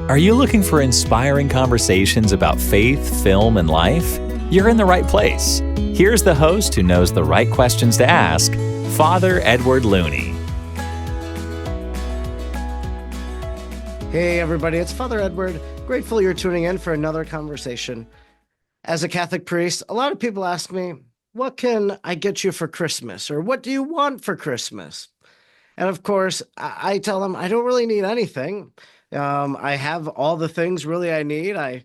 Are you looking for inspiring conversations about faith, film, and life? You're in the right place. Here's the host who knows the right questions to ask, Father Edward Looney. Hey everybody, it's Father Edward. Grateful you're tuning in for another conversation. As a Catholic priest, a lot of people ask me, what can I get you for Christmas? Or what do you want for Christmas? And of course, I tell them I don't really need anything. I have all the things really I need. I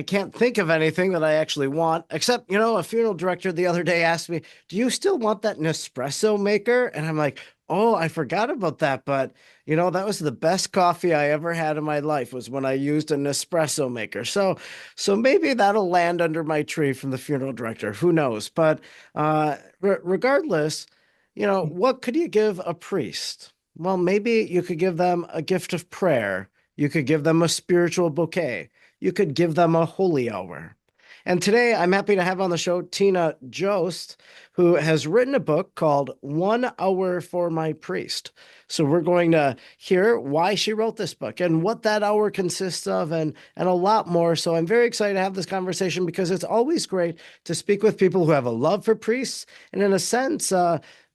can't think of anything that I actually want, except, a funeral director the other day asked me, do you still want that Nespresso maker? And I'm like, oh, I forgot about that. But, that was the best coffee I ever had in my life was when I used a Nespresso maker. So maybe that'll land under my tree from the funeral director. Who knows? But regardless, what could you give a priest? Well, maybe you could give them a gift of prayer. You could give them a spiritual bouquet. You could give them a holy hour. And today I'm happy to have on the show Tina Jost, who has written a book called 1 Hour for My Priest. So we're going to hear why she wrote this book and what that hour consists of and a lot more. So I'm very excited to have this conversation because it's always great to speak with people who have a love for priests and, in a sense,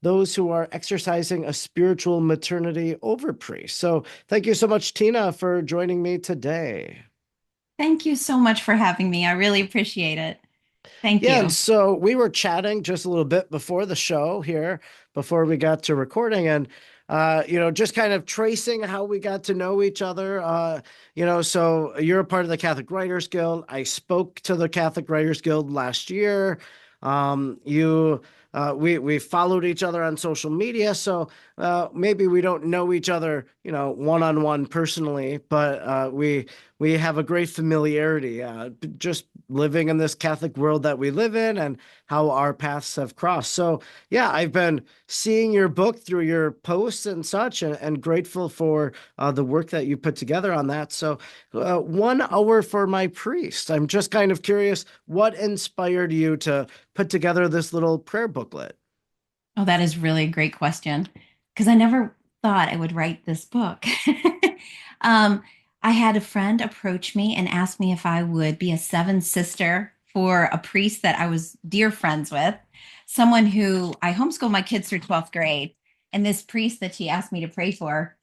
those who are exercising a spiritual maternity over priests. So thank you so much, Tina, for joining me today. Thank you so much for having me. I really appreciate it. Thank Yeah, and you. so we were chatting just a little bit before the show here, before we got to recording, and just kind of tracing how we got to know each other. So you're a part of the Catholic Writers Guild. I spoke to the Catholic Writers Guild last year. We followed each other on social media, so maybe we don't know each other, one-on-one personally, but we have a great familiarity, just living in this Catholic world that we live in and how our paths have crossed. So yeah, I've been seeing your book through your posts and such, and grateful for the work that you put together on that. So 1 hour for my priest. I'm just kind of curious, what inspired you to put together this little prayer booklet? Oh, that is really a great question because I never thought I would write this book. um, I had a friend approach me and ask me if I would be a seventh sister for a priest that I was dear friends with, someone who I homeschooled my kids through 12th grade. And this priest that she asked me to pray for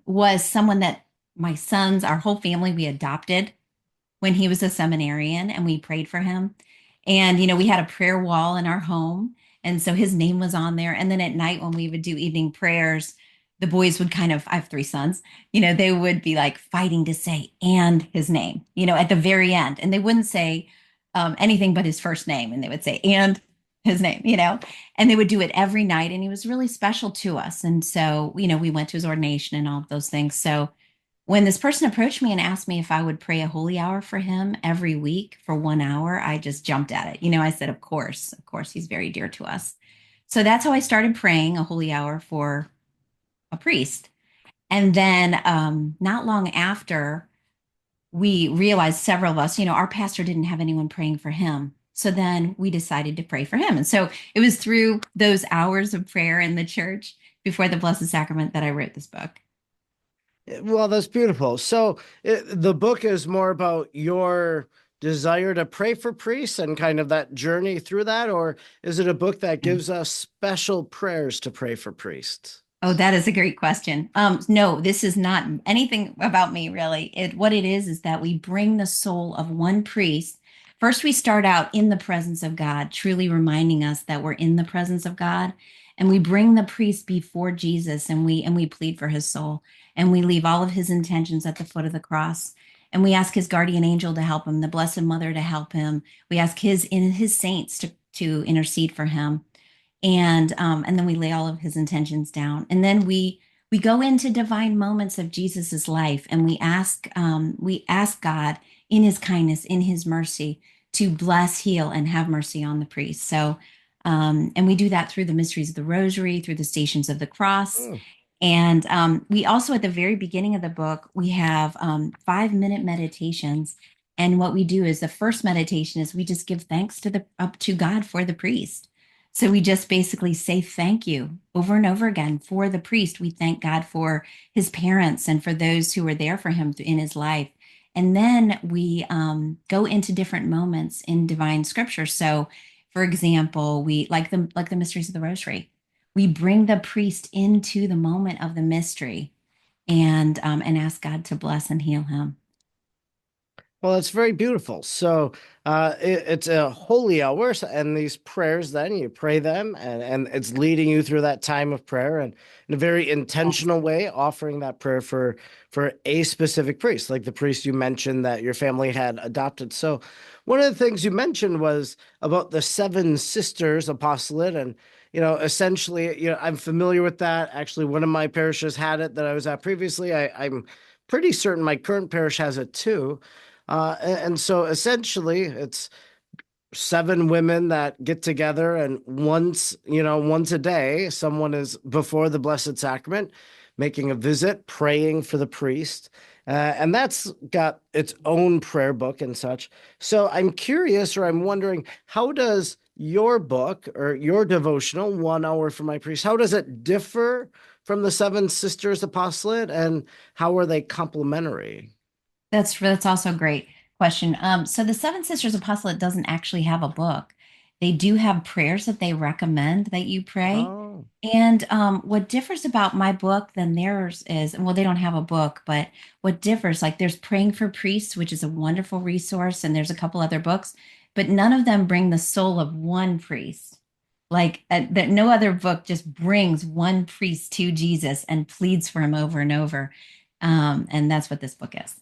was someone that my sons, our whole family, we adopted when he was a seminarian and we prayed for him. And, we had a prayer wall in our home. And so his name was on there. And then at night when we would do evening prayers, the boys would I have three sons, they would be like fighting to say, and his name, at the very end. And they wouldn't say anything but his first name. And they would say, and his name, and they would do it every night. And he was really special to us. And so, we went to his ordination and all of those things. So when this person approached me and asked me if I would pray a holy hour for him every week for 1 hour, I just jumped at it. I said, of course, he's very dear to us. So that's how I started praying a holy hour for a priest. And then not long after, we realized, several of us, our pastor didn't have anyone praying for him. So then we decided to pray for him. And so it was through those hours of prayer in the church before the Blessed Sacrament that I wrote this book. Well, that's beautiful. So the book is more about your desire to pray for priests and kind of that journey through that, or is it a book that gives us special prayers to pray for priests? Oh, that is a great question. No, this is not anything about me, really. What it is that we bring the soul of one priest. First, we start out in the presence of God, truly reminding us that we're in the presence of God. And we bring the priest before Jesus and we plead for his soul. And we leave all of his intentions at the foot of the cross. And we ask his guardian angel to help him, the Blessed Mother to help him. We ask his saints to intercede for him. And then we lay all of his intentions down. And then we go into divine moments of Jesus's life, and we ask God in his kindness, in his mercy, to bless, heal, and have mercy on the priest. So, and we do that through the mysteries of the Rosary, through the Stations of the Cross. And we also, at the very beginning of the book, we have 5-minute meditations. And what we do is the first meditation is we just give thanks to God for the priest. So we just basically say thank you over and over again for the priest. We thank God for his parents and for those who were there for him in his life. And then we go into different moments in divine scripture. So, for example, we like the mysteries of the Rosary. We bring the priest into the moment of the mystery and ask God to bless and heal him. Well, it's very beautiful. So it's a holy hour, and these prayers, then you pray them, and it's leading you through that time of prayer, and in a very Yes. intentional way, offering that prayer for a specific priest, like the priest you mentioned that your family had adopted. So one of the things you mentioned was about the seven sisters apostolate, and essentially, I'm familiar with that. Actually, one of my parishes had it that I was at previously. I'm pretty certain my current parish has it too. And so essentially, it's seven women that get together, and once a day, someone is before the Blessed Sacrament, making a visit, praying for the priest. And that's got its own prayer book and such. So I'm curious, or I'm wondering, how does your book or your devotional, 1 hour for my priest, how does it differ from the Seven Sisters Apostolate, and how are they complementary? That's also a great question. So the Seven Sisters Apostolate doesn't actually have a book. They do have prayers that they recommend that you pray. Oh. And what differs about my book than theirs is, well, they don't have a book, but what differs, like there's Praying for Priests, which is a wonderful resource, and there's a couple other books, but none of them bring the soul of one priest. Like that, no other book just brings one priest to Jesus and pleads for him over and over. And that's what this book is.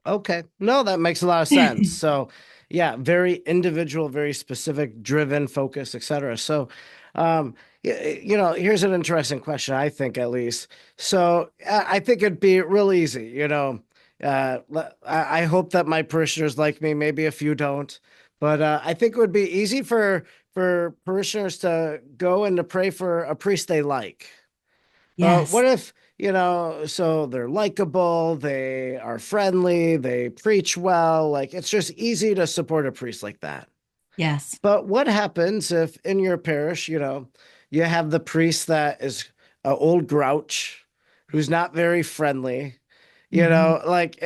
Okay. No, that makes a lot of sense. So, yeah, very individual, very specific, driven, focus, etc. So, here's an interesting question, I think, at least. So, I think it'd be real easy. I hope that my parishioners like me. Maybe a few don't, but I think it would be easy for parishioners to go and to pray for a priest they like. But Yes, what if, so they're likable, they are friendly, they preach well, like it's just easy to support a priest like that. yes. But what happens if in your parish, you have the priest that is an old grouch who's not very friendly, Mhm.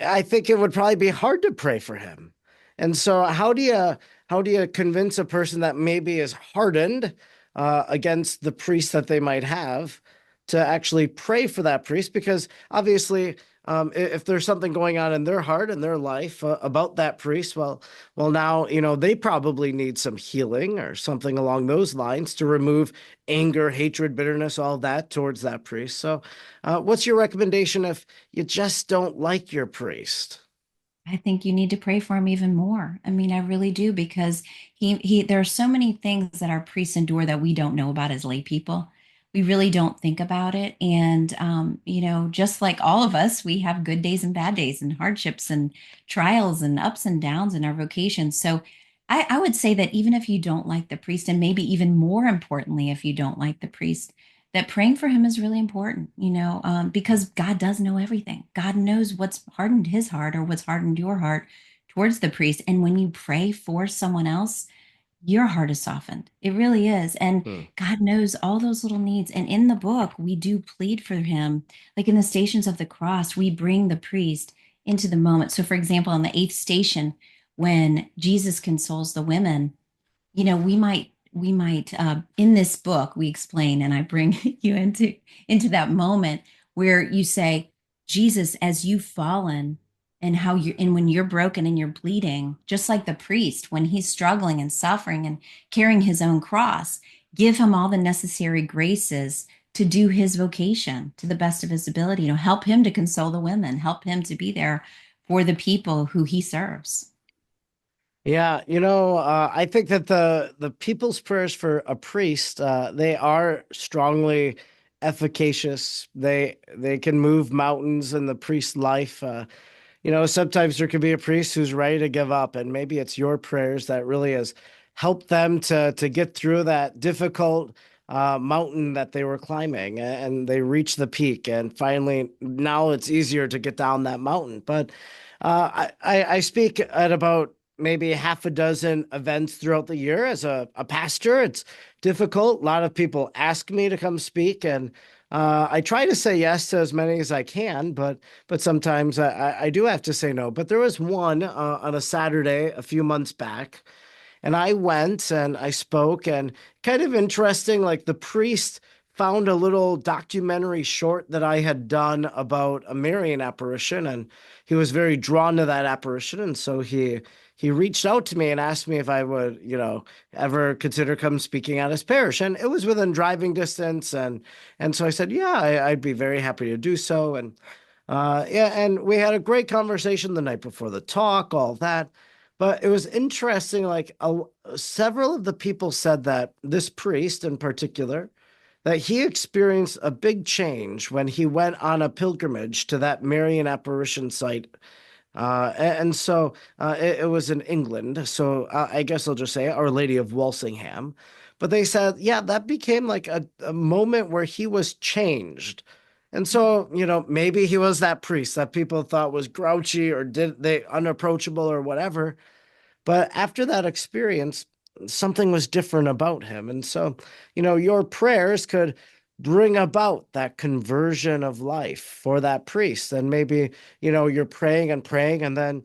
I think it would probably be hard to pray for him. And so how do you convince a person that maybe is hardened against the priest that they might have to actually pray for that priest? Because obviously, if there's something going on in their heart and their life about that priest, well, now they probably need some healing or something along those lines to remove anger, hatred, bitterness, all that towards that priest. So, what's your recommendation if you just don't like your priest? I think you need to pray for him even more. I mean, I really do because he there are so many things that our priests endure that we don't know about as lay people. We really don't think about it. And just like all of us, we have good days and bad days and hardships and trials and ups and downs in our vocations. So I would say that even if you don't like the priest, and maybe even more importantly, if you don't like the priest, that praying for him is really important, because God does know everything. God knows what's hardened his heart or what's hardened your heart towards the priest. And when you pray for someone else, your heart is softened. It really is. And Hmm. God knows all those little needs. And in the book, we do plead for him. Like in the Stations of the Cross, we bring the priest into the moment. So, for example, on the eighth station, when Jesus consoles the women, we might in this book we explain, and I bring you into that moment where you say, Jesus, as you've fallen, and how you and when you're broken and you're bleeding, just like the priest when he's struggling and suffering and carrying his own cross, give him all the necessary graces to do his vocation to the best of his ability. Help him to console the women, help him to be there for the people who he serves. Yeah, I think that the people's prayers for a priest, they are strongly efficacious. They can move mountains in the priest's life. Sometimes there could be a priest who's ready to give up, and maybe it's your prayers that really has helped them to get through that difficult mountain that they were climbing, and they reach the peak, and finally now it's easier to get down that mountain. But I speak at about maybe half a dozen events throughout the year as a pastor. It's difficult. A lot of people ask me to come speak, and I try to say yes to as many as I can, but sometimes I do have to say no. But there was one on a Saturday a few months back, and I went and I spoke, and kind of interesting, like the priest found a little documentary short that I had done about a Marian apparition, and he was very drawn to that apparition. And so he reached out to me and asked me if I would, ever consider come speaking at his parish. And it was within driving distance. And so I said, yeah, I'd be very happy to do so. And yeah, and we had a great conversation the night before the talk, all that. But it was interesting, like several of the people said that this priest in particular, that he experienced a big change when he went on a pilgrimage to that Marian apparition site. And so it was in England. So I guess I'll just say Our Lady of Walsingham. But they said, yeah, that became like a moment where he was changed. And so, maybe he was that priest that people thought was grouchy or did they unapproachable or whatever. But after that experience, something was different about him. And so, your prayers could bring about that conversion of life for that priest. And maybe, you're praying and praying. And then,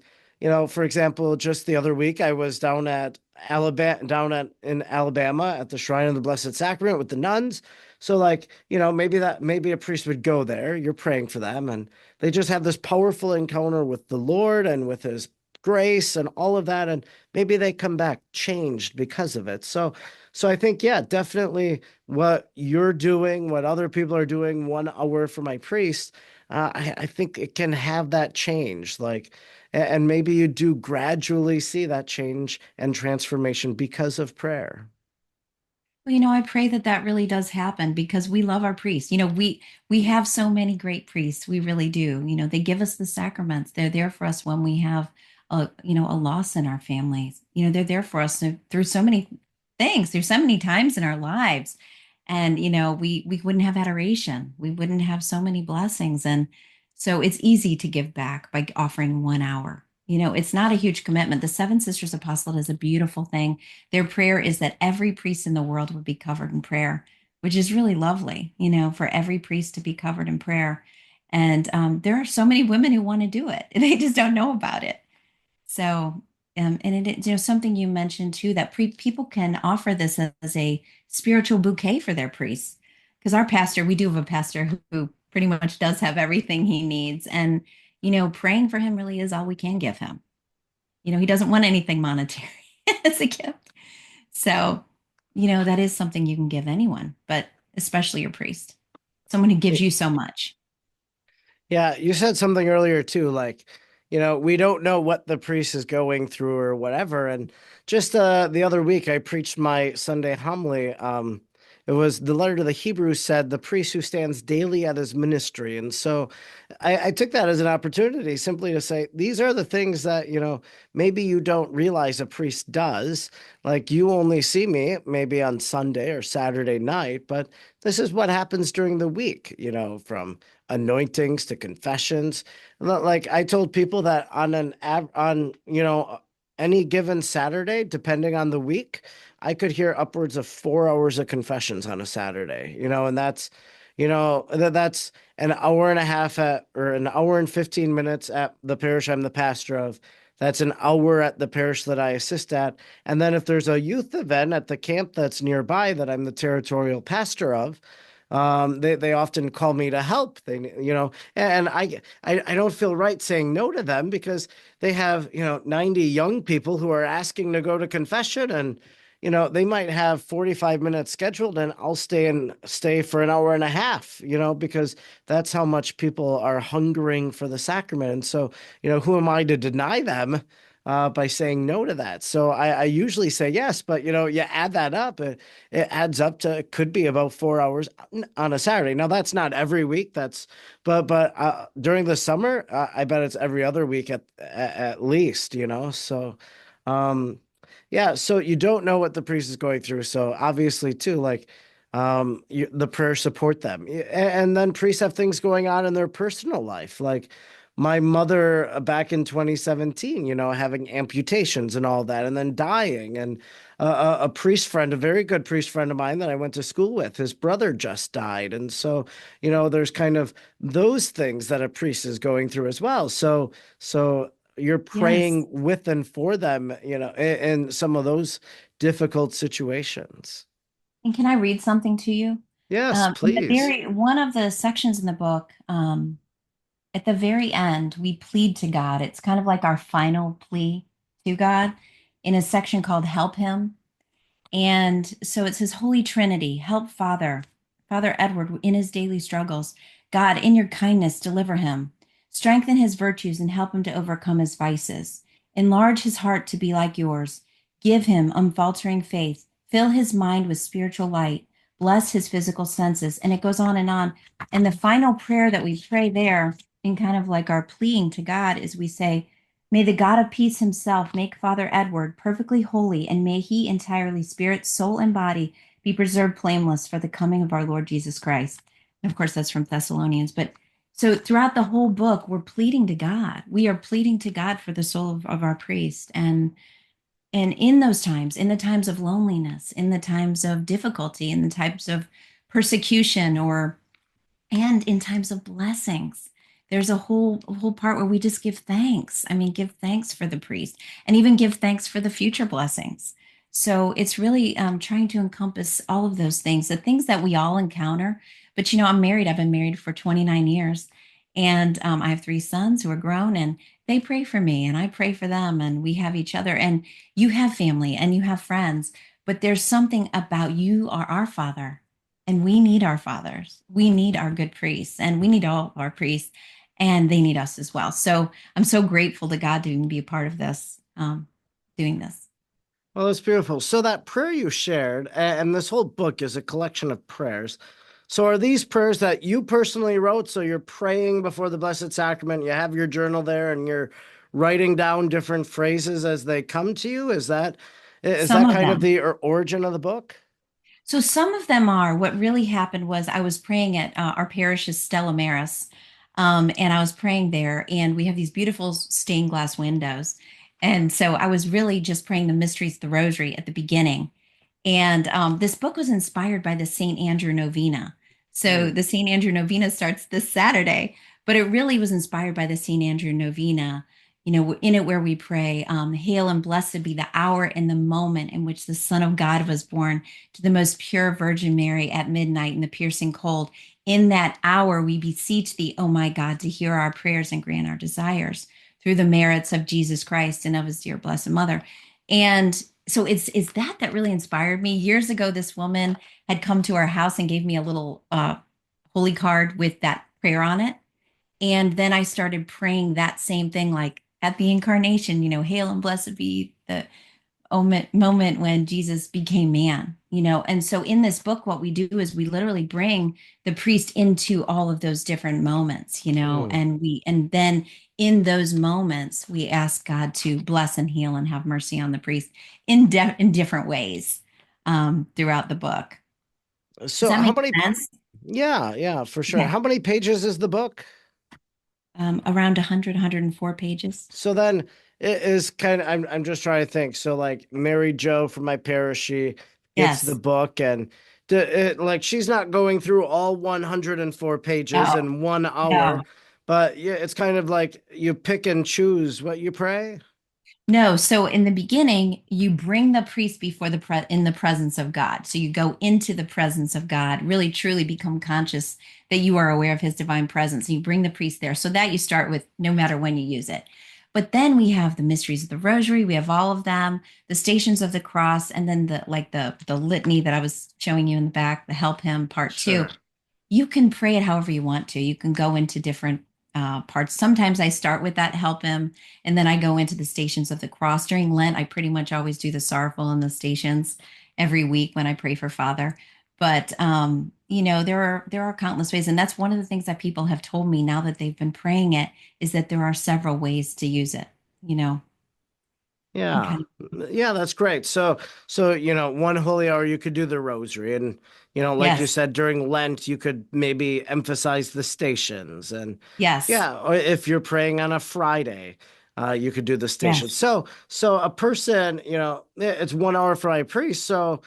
for example, just the other week, I was in Alabama at the Shrine of the Blessed Sacrament with the nuns. So like, maybe a priest would go there, you're praying for them, and they just have this powerful encounter with the Lord and with his grace and all of that, and maybe they come back changed because of it. So I think, yeah, definitely what you're doing, what other people are doing, 1 hour for my priest, I think it can have that change, like, and maybe you do gradually see that change and transformation because of prayer. Well, I pray that that really does happen because we love our priests. We have so many great priests. We really do. They give us the sacraments. They're there for us when we have a loss in our families. They're there for us through so many things, through so many times in our lives. And we wouldn't have adoration. We wouldn't have so many blessings. And so it's easy to give back by offering 1 hour. It's not a huge commitment. The Seven Sisters Apostolate is a beautiful thing. Their prayer is that every priest in the world would be covered in prayer, which is really lovely, for every priest to be covered in prayer. And there are so many women who want to do it. They just don't know about it. So, and it, something you mentioned too, that people can offer this as a spiritual bouquet for their priests. Because we do have a pastor who pretty much does have everything he needs. And, praying for him really is all we can give him. He doesn't want anything monetary as a gift. So, that is something you can give anyone, but especially your priest, someone who gives you so much. Yeah, you said something earlier too, like, we don't know what the priest is going through or whatever. And just the other week, I preached my Sunday homily. It was the letter to the Hebrews said, the priest who stands daily at his ministry. And so I took that as an opportunity simply to say, these are the things that, maybe you don't realize a priest does. Like you only see me maybe on Sunday or Saturday night, but this is what happens during the week, from anointings to confessions. Like I told people that any given Saturday, depending on the week, I could hear upwards of 4 hours of confessions on a Saturday, and that's an hour and a half or an hour and 15 minutes at the parish I'm the pastor of. That's an hour at the parish that I assist at. And then if there's a youth event at the camp that's nearby that I'm the territorial pastor of, they often call me to help. And I don't feel right saying no to them because they have, 90 young people who are asking to go to confession, and they might have 45 minutes scheduled, and I'll stay for an hour and a half, because that's how much people are hungering for the sacrament. And so, who am I to deny them by saying no to that? So I usually say yes, but you add that up, it adds up to, it could be about 4 hours on a Saturday. Now that's not every week. But during the summer, I bet it's every other week at least. So. Yeah, so you don't know what the priest is going through. So obviously, too, like the prayers support them. And then priests have things going on in their personal life. Like my mother back in 2017, having amputations and all that, and then dying. And a priest friend, a very good priest friend of mine that I went to school with, his brother just died. And so, there's kind of those things that a priest is going through as well. So you're Yes. praying with and for them, in some of those difficult situations. And can I read something to you? Yes, In the please. very one of the sections in the book, at the very end, we plead to God. It's kind of like our final plea to God in a section called Help Him. And so it says, Holy Trinity, help Father Edward in his daily struggles. God, in your kindness, deliver him. Strengthen his virtues and help him to overcome his vices. Enlarge his heart to be like yours. Give him unfaltering faith. Fill his mind with spiritual light. Bless his physical senses. And it goes on and on. And the final prayer that we pray there, in kind of like our pleading to God, is we say, May the God of peace himself make Father Edward perfectly holy, and may he entirely, spirit, soul, and body, be preserved blameless for the coming of our Lord Jesus Christ. And of course, that's from Thessalonians. But so throughout the whole book, we're pleading to God. We are pleading to God for the soul of our priest. And in those times, in the times of loneliness, in the times of difficulty, in the times of persecution, or and in times of blessings, there's a whole part where we just give thanks. I mean, give thanks for the priest, and even give thanks for the future blessings. So it's really trying to encompass all of those things, the things that we all encounter. But I'm married. I've been married for 29 years, and I have three sons who are grown, and they pray for me, and I pray for them, and we have each other. And you have family, and you have friends, but there's something about you are our father, and we need our fathers. We need our good priests, and we need all of our priests, and they need us as well. So I'm so grateful to God to even be a part of this, doing this. Well, that's beautiful. So that prayer you shared, and this whole book is a collection of prayers. So are these prayers that you personally wrote? So you're praying before the Blessed Sacrament, you have your journal there, and you're writing down different phrases as they come to you? Is Some that of kind of them. the origin of the book? So some of them are. What really happened was I was praying at our parish's Stella Maris, and I was praying there, and we have these beautiful stained glass windows. And so I was really just praying the mysteries of the Rosary at the beginning. And this book was inspired by the St. Andrew Novena. So Mm. the St. Andrew Novena starts this Saturday, but it really was inspired by the St. Andrew Novena, in it where we pray, Hail and blessed be the hour and the moment in which the Son of God was born to the most pure Virgin Mary at midnight in the piercing cold. In that hour, we beseech thee, O my God, to hear our prayers and grant our desires through the merits of Jesus Christ and of his dear Blessed Mother. And so it's that really inspired me. Years ago, this woman had come to our house and gave me a little holy card with that prayer on it. And then I started praying that same thing, like at the incarnation, hail and blessed be the moment when Jesus became man. And so in this book, what we do is we literally bring the priest into all of those different moments, Mm. and then in those moments, we ask God to bless and heal and have mercy on the priest in different ways throughout the book. Does So that how make many, sense? yeah, for sure. Okay. How many pages is the book? Around 100, 104 pages. So then it is kind of, I'm just trying to think. So like Mary Jo from my parish, she gets the Yes. book, and like she's not going through all 104 pages No, in 1 hour, no. but yeah, it's kind of like you pick and choose what you pray. No, so in the beginning, you bring the priest before in the presence of God. So you go into the presence of God, really truly become conscious that you are aware of his divine presence. And you bring the priest there. So that you start with no matter when you use it. But then we have the mysteries of the rosary, we have all of them, the stations of the cross, and then the litany that I was showing you in the back, the help him part two. Sure. You can pray it however you want to. You can go into different parts. Sometimes I start with that help him, and then I go into the stations of the cross. During Lent, I pretty much always do the sorrowful and the stations every week when I pray for Father. But there are countless ways, and that's one of the things that people have told me now that they've been praying it is that there are several ways to use it. You know. and Yeah. kind of, Yeah, that's great. So, one holy hour you could do the rosary and, like you yes, said, during Lent, you could maybe emphasize the stations and yes, yeah, or if you're praying on a Friday, you could do the stations. yes, So a person, it's 1 hour for a priest. So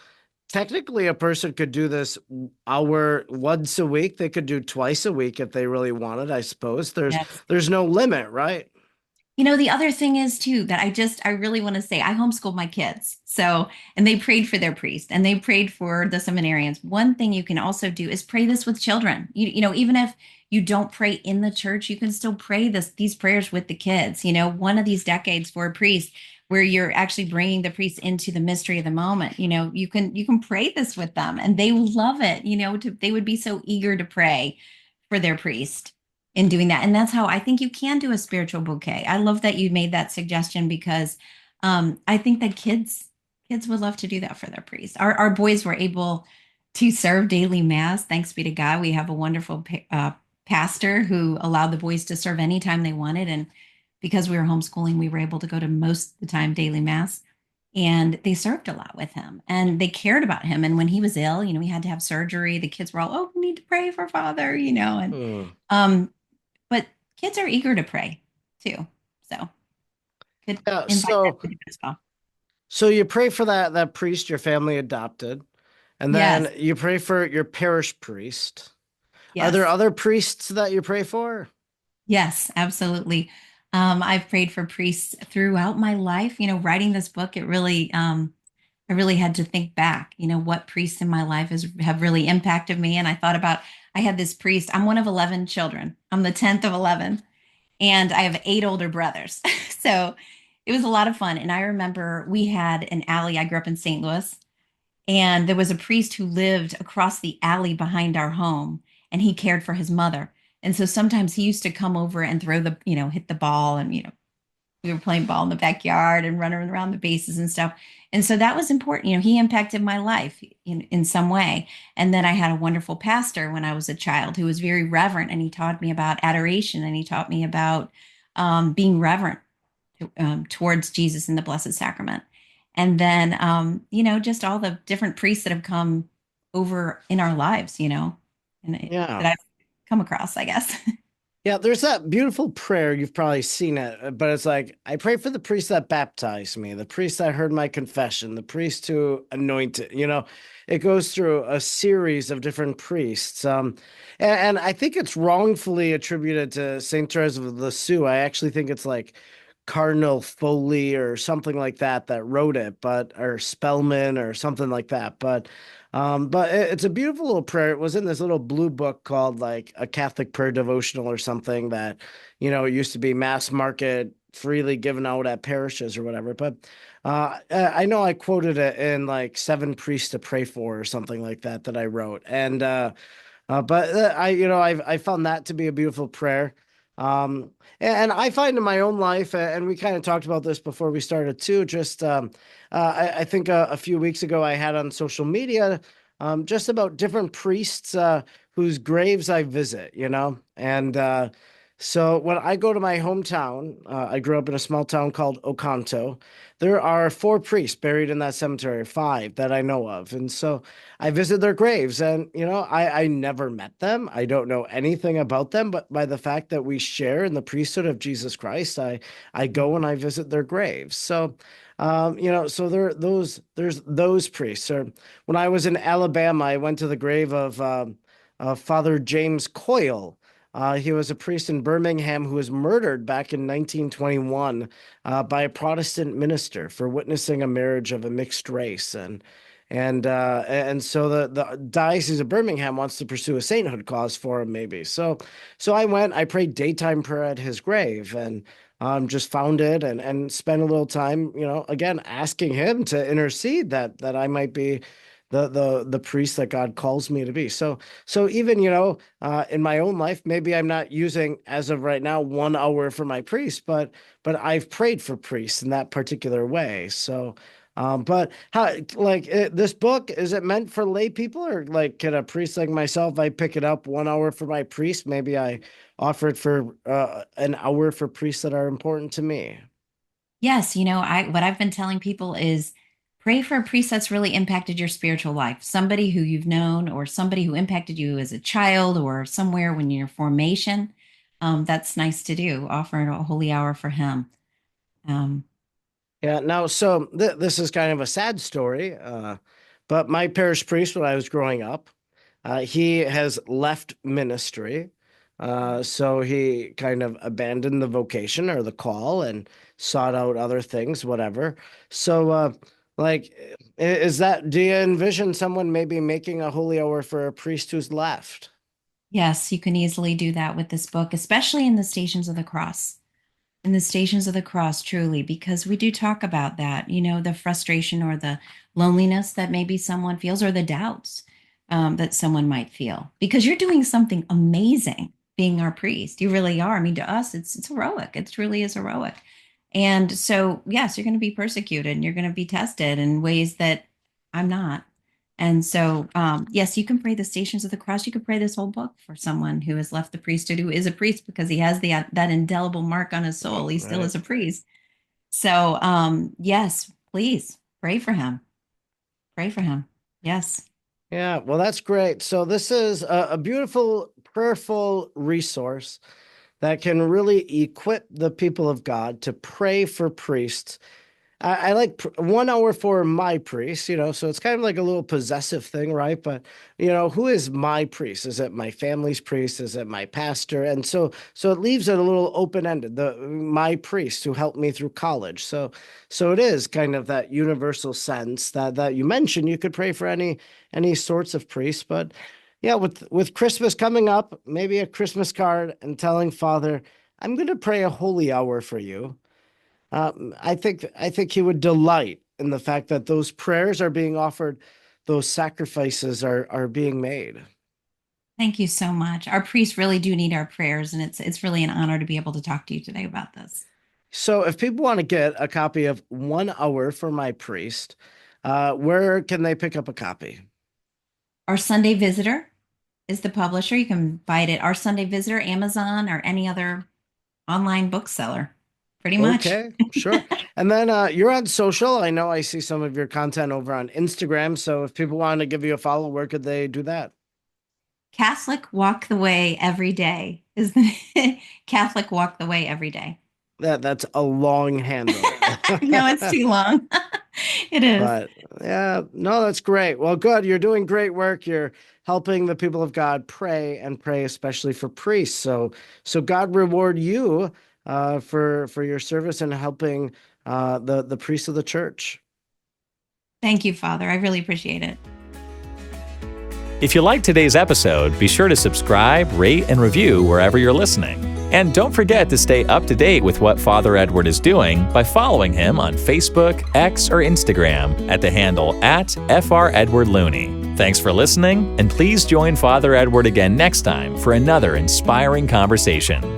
technically a person could do this hour once a week. They could do twice a week if they really wanted, I suppose. There's yes. there's no limit, right? The other thing is too that I really want to say, I homeschooled my kids. So, and they prayed for their priest and they prayed for the seminarians. One thing you can also do is pray this with children. Even if you don't pray in the church, you can still pray these prayers with the kids. One of these decades for a priest where you're actually bringing the priest into the mystery of the moment. You can pray this with them and they love it. They would be so eager to pray for their priest in doing that. And that's how I think you can do a spiritual bouquet. I love that you made that suggestion because I think that kids would love to do that for their priest. Our boys were able to serve daily mass. Thanks be to God. We have a wonderful pastor who allowed the boys to serve anytime they wanted. And because we were homeschooling, we were able to go to most of the time daily mass. And they served a lot with him and they cared about him. And when he was ill, he had to have surgery. The kids were all, oh, we need to pray for father, and Hmm. um, but kids are eager to pray too. So could Yeah, invite them so to do it as well. so you pray for that priest your family adopted, and Yes, then you pray for your parish priest. Are there yes, other priests that you pray for? yes, absolutely. I've prayed for priests throughout my life. Writing this book, I really had to think back. What priests in my life have really impacted me. And I thought about, I had this priest. I'm one of 11 children. I'm the 10th of 11, and I have 8 older brothers. So it was a lot of fun. And I remember we had an alley. I grew up in St. Louis, and there was a priest who lived across the alley behind our home, and he cared for his mother. And so sometimes he used to come over and hit the ball, and we were playing ball in the backyard and running around the bases and stuff. And so that was important. He impacted my life in some way. And then I had a wonderful pastor when I was a child who was very reverent, and he taught me about adoration, and he taught me about being reverent towards Jesus and the Blessed Sacrament. And then, just all the different priests that have come over in our lives, that Yeah. I've come across, I guess. Yeah, there's that beautiful prayer. You've probably seen it, but it's like, I pray for the priest that baptized me, the priest that heard my confession, the priest who anointed. It goes through a series of different priests. And I think it's wrongfully attributed to Saint Therese of Lisieux. I actually think it's like Cardinal Foley or something like that wrote it, or Spellman or something like that. But it's a beautiful little prayer. It was in this little blue book called like a Catholic prayer devotional or something that, it used to be mass market freely given out at parishes or whatever. But I know I quoted it in like Seven Priests to Pray For or something like that I wrote. But I found that to be a beautiful prayer. And I find in my own life, and we kind of talked about this before we started too, just I think a few weeks ago I had on social media just about different priests whose graves I visit, and so when I go to my hometown, I grew up in a small town called Oconto. There are 4 priests buried in that cemetery, 5 that I know of, and so I visit their graves, and I never met them. I don't know anything about them, but by the fact that we share in the priesthood of Jesus Christ, I go and I visit their graves. So there's those priests. Or when I was in Alabama, I went to the grave of Father James Coyle. He was a priest in Birmingham who was murdered back in 1921 by a Protestant minister for witnessing a marriage of a mixed race. And so the Diocese of Birmingham wants to pursue a sainthood cause for him, maybe. So I prayed daytime prayer at his grave, and just found it and spent a little time, again asking him to intercede that I might be the priest that God calls me to be. So even in my own life, maybe I'm not using as of right now 1 hour for my priest, but I've prayed for priests in that particular way. So. But how, like, this book, is it meant for lay people, or like, can a priest like myself, I pick it up 1 hour for my priest? Maybe I offer it for an hour for priests that are important to me. Yes, what I've been telling people is pray for a priest that's really impacted your spiritual life. Somebody who you've known or somebody who impacted you as a child or somewhere when you're formation. That's nice to do. Offer a holy hour for him. Um, Yeah, now, so this is kind of a sad story, but my parish priest, when I was growing up, he has left ministry. So he kind of abandoned the vocation or the call and sought out other things, whatever. So, like, do you envision someone maybe making a holy hour for a priest who's left? yes, you can easily do that with this book, especially in the Stations of the Cross. In the Stations of the Cross, truly, because we do talk about that, the frustration or the loneliness that maybe someone feels, or the doubts that someone might feel, because you're doing something amazing being our priest. You really are. I mean, to us, it's heroic. It truly is heroic. And so, yes, you're going to be persecuted and you're going to be tested in ways that I'm not. And so, yes, you can pray the Stations of the Cross. You could pray this whole book for someone who has left the priesthood, who is a priest, because he has that indelible mark on his soul. He still Right. is a priest. So, yes, please pray for him. Pray for him. Yes. Yeah, well, that's great. So this is a beautiful, prayerful resource that can really equip the people of God to pray for priests. I like 1 hour for my priest, so it's kind of like a little possessive thing, right? But, who is my priest? Is it my family's priest? Is it my pastor? And so it leaves it a little open-ended, my priest who helped me through college. So it is kind of that universal sense that you mentioned. You could pray for any sorts of priests, but yeah, with Christmas coming up, maybe a Christmas card and telling Father, I'm going to pray a holy hour for you. I think he would delight in the fact that those prayers are being offered, those sacrifices are being made. Thank you so much. Our priests really do need our prayers, and it's really an honor to be able to talk to you today about this. So, if people want to get a copy of 1 hour for my priest, where can they pick up a copy? Our Sunday Visitor is the publisher. You can buy it at Our Sunday Visitor, Amazon, or any other online bookseller. Pretty much. Okay, sure. And then you're on social. I know I see some of your content over on Instagram. So, if people want to give you a follow, where could they do that? Catholic Walk the Way Every Day is the Catholic Walk the Way Every Day. That's a long handle. No, it's too long. It is. But yeah, no, that's great. Well, good. You're doing great work. You're helping the people of God pray and pray, especially for priests. So God reward you for your service and helping the priests of the church. Thank you, Father. I really appreciate it. If you liked today's episode, be sure to subscribe, rate, and review wherever you're listening. And don't forget to stay up to date with what Father Edward is doing by following him on Facebook, X, or Instagram at the handle @FrEdwardLooney. Thanks for listening, and please join Father Edward again next time for another inspiring conversation.